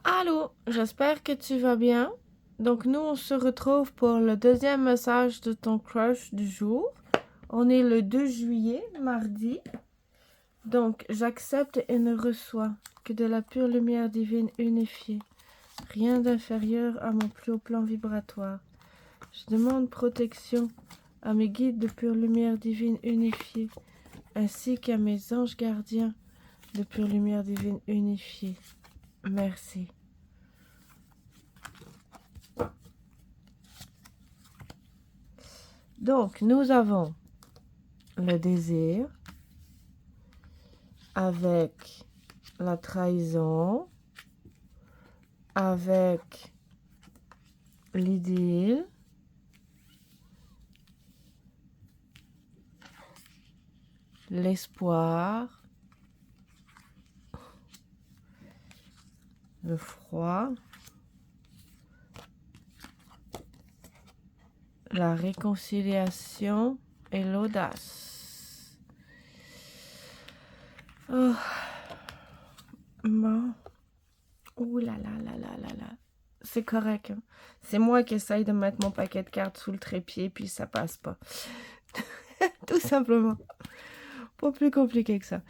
Allô, j'espère que tu vas bien. Donc nous, on se retrouve pour le deuxième message de ton crush du jour. On est le 2 juillet, mardi. Donc j'accepte et ne reçois que de la pure lumière divine unifiée. Rien d'inférieur à mon plus haut plan vibratoire. Je demande protection à mes guides de pure lumière divine unifiée, ainsi qu'à mes anges gardiens de pure lumière divine unifiée. Merci. Donc, nous avons le désir avec la trahison, avec l'idylle, l'espoir, le froid, la réconciliation et l'audace. Oh. Bon. Ouh là là là là là là. C'est correct. Hein? C'est moi qui essaye de mettre mon paquet de cartes sous le trépied, puis ça passe pas. Tout simplement. Pas plus compliqué que ça.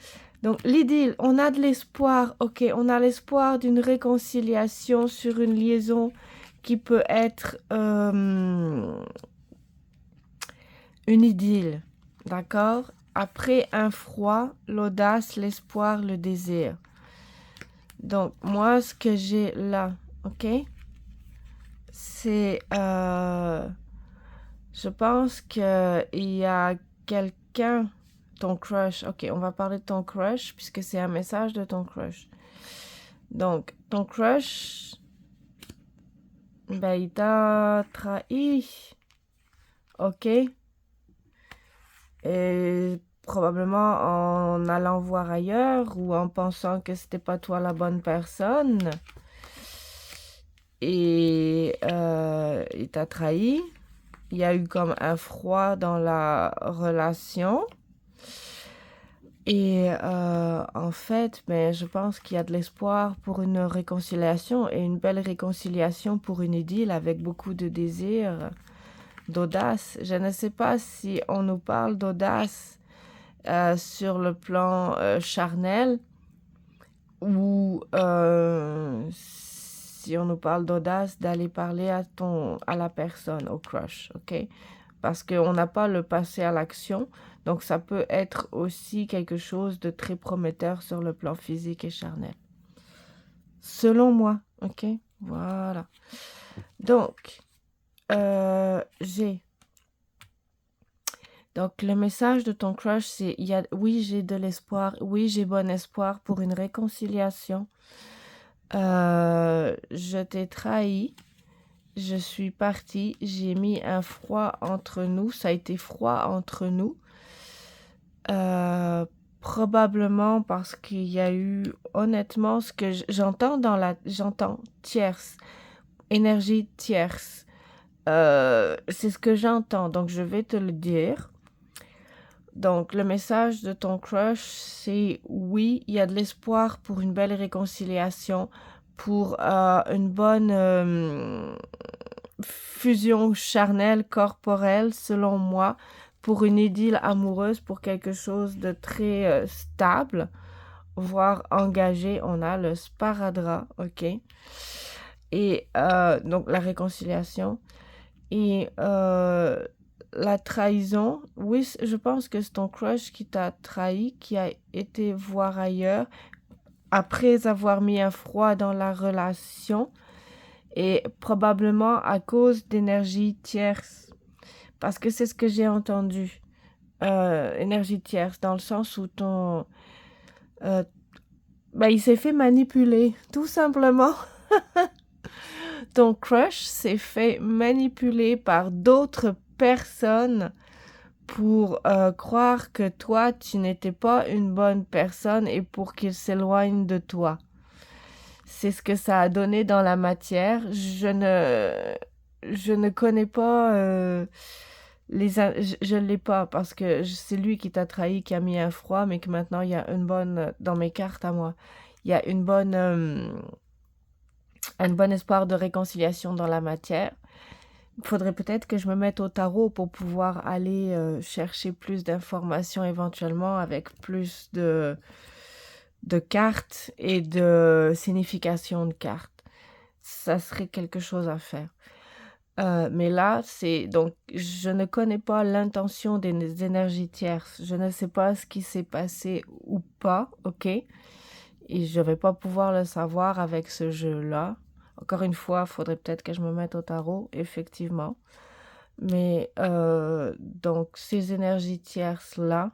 Donc, l'idylle, on a de l'espoir. Ok, on a l'espoir d'une réconciliation sur une liaison qui peut être une idylle. D'accord? Après un froid, l'audace, l'espoir, le désir. Donc, moi, ce que j'ai là, ok? C'est, je pense qu'il y a quelqu'un, ton crush. Ok, on va parler de ton crush puisque c'est un message de ton crush. Donc, ton crush, ben, il t'a trahi. Ok? Et probablement en allant voir ailleurs ou en pensant que c'était pas toi la bonne personne. Et il t'a trahi. Il y a eu comme un froid dans la relation. Et en fait, ben, je pense qu'il y a de l'espoir pour une réconciliation et une belle réconciliation pour une idylle avec beaucoup de désir, d'audace. Je ne sais pas si on nous parle d'audace sur le plan charnel ou si on nous parle d'audace d'aller parler à la personne, au crush, ok? Parce qu'on n'a pas le passé à l'action, donc ça peut être aussi quelque chose de très prometteur sur le plan physique et charnel. Selon moi, ok? Voilà. Donc, Donc, le message de ton crush, c'est oui, j'ai de l'espoir, oui, j'ai bon espoir pour une réconciliation. Je t'ai trahi, je suis partie, j'ai mis un froid entre nous, ça a été froid entre nous. Probablement parce qu'il y a eu, honnêtement, ce que j'entends j'entends tierce, énergie tierce. C'est ce que j'entends, donc je vais te le dire. Donc, le message de ton crush, c'est oui, il y a de l'espoir pour une belle réconciliation, pour une bonne fusion charnelle, corporelle, selon moi, pour une idylle amoureuse, pour quelque chose de très stable, voire engagé. On a le sparadrap, ok? Et donc, la réconciliation. Et la trahison, oui, je pense que c'est ton crush qui t'a trahi, qui a été voir ailleurs après avoir mis un froid dans la relation et probablement à cause d'énergie tierce. Parce que c'est ce que j'ai entendu. Énergie tierce, dans le sens où il s'est fait manipuler, tout simplement. Ton crush s'est fait manipuler par d'autres personnes pour croire que toi, tu n'étais pas une bonne personne et pour qu'il s'éloigne de toi. C'est ce que ça a donné dans la matière. Je ne connais pas je l'ai pas parce que c'est lui qui t'a trahi, qui a mis un froid, mais que maintenant il y a une bonne, dans mes cartes à moi, il y a une bonne un bon espoir de réconciliation dans la matière. Il faudrait peut-être que je me mette au tarot pour pouvoir aller chercher plus d'informations éventuellement avec plus de cartes et de signification de cartes. Ça serait quelque chose à faire. Mais là, donc je ne connais pas l'intention des énergies tierces. Je ne sais pas ce qui s'est passé ou pas, ok? Et je vais pas pouvoir le savoir avec ce jeu-là. Encore une fois, il faudrait peut-être que je me mette au tarot, effectivement. Mais donc, ces énergies tierces-là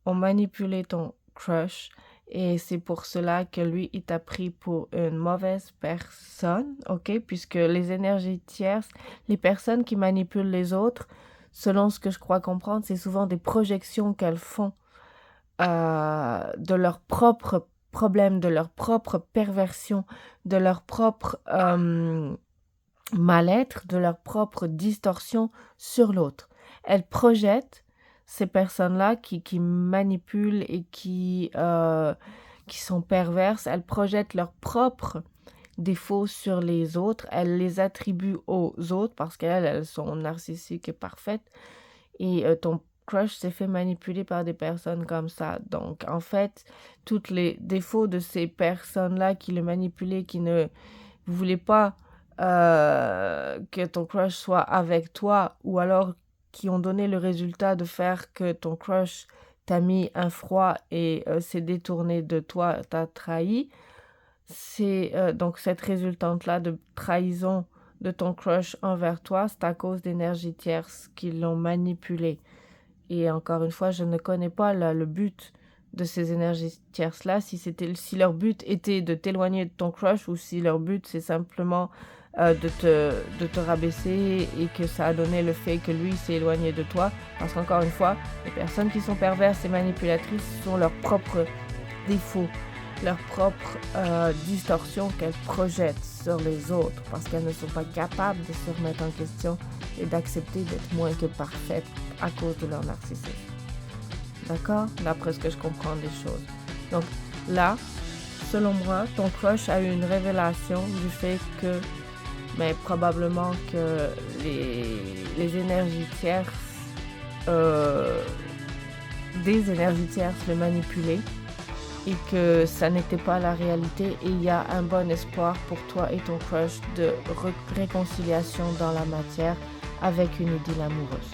ont manipulé ton crush et c'est pour cela que lui, il t'a pris pour une mauvaise personne, ok? Puisque les énergies tierces, les personnes qui manipulent les autres, selon ce que je crois comprendre, c'est souvent des projections qu'elles font de leurs propres problèmes, de leur propre perversion, de leur propre mal-être, de leur propre distorsion sur l'autre. Elles projettent ces personnes-là qui manipulent et qui sont perverses, elles projettent leurs propres défauts sur les autres, elles les attribuent aux autres parce qu'elles sont narcissiques et parfaites. Et ton crush s'est fait manipuler par des personnes comme ça. Donc, en fait, tous les défauts de ces personnes-là qui le manipulaient, qui ne voulaient pas que ton crush soit avec toi, ou alors qui ont donné le résultat de faire que ton crush t'a mis un froid et s'est détourné de toi, t'a trahi. C'est donc cette résultante-là de trahison de ton crush envers toi, c'est à cause d'énergies tierces qui l'ont manipulé. Et encore une fois, je ne connais pas le but de ces énergies tierces-là, si leur but était de t'éloigner de ton crush ou si leur but c'est simplement de te rabaisser et que ça a donné le fait que lui s'est éloigné de toi. Parce qu'encore une fois, les personnes qui sont perverses et manipulatrices sont leurs propres défauts, leurs propres distorsions qu'elles projettent sur les autres parce qu'elles ne sont pas capables de se remettre en question et d'accepter d'être moins que parfaites à cause de leur narcissisme. D'accord? D'après ce que je comprends des choses. Donc là, selon moi, ton crush a eu une révélation du fait que probablement que les énergies tierces, des énergies tierces le manipulaient et que ça n'était pas la réalité et il y a un bon espoir pour toi et ton crush de réconciliation dans la matière avec une idylle amoureuse.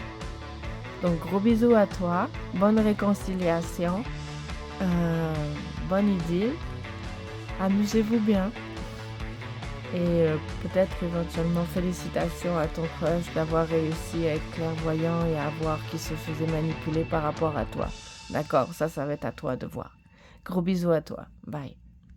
Donc gros bisous à toi, bonne réconciliation, bonne idylle, amusez-vous bien et peut-être éventuellement félicitations à ton crush d'avoir réussi à être clairvoyant et à voir qu'il se faisait manipuler par rapport à toi. D'accord, ça va être à toi de voir. Gros bisous à toi, bye.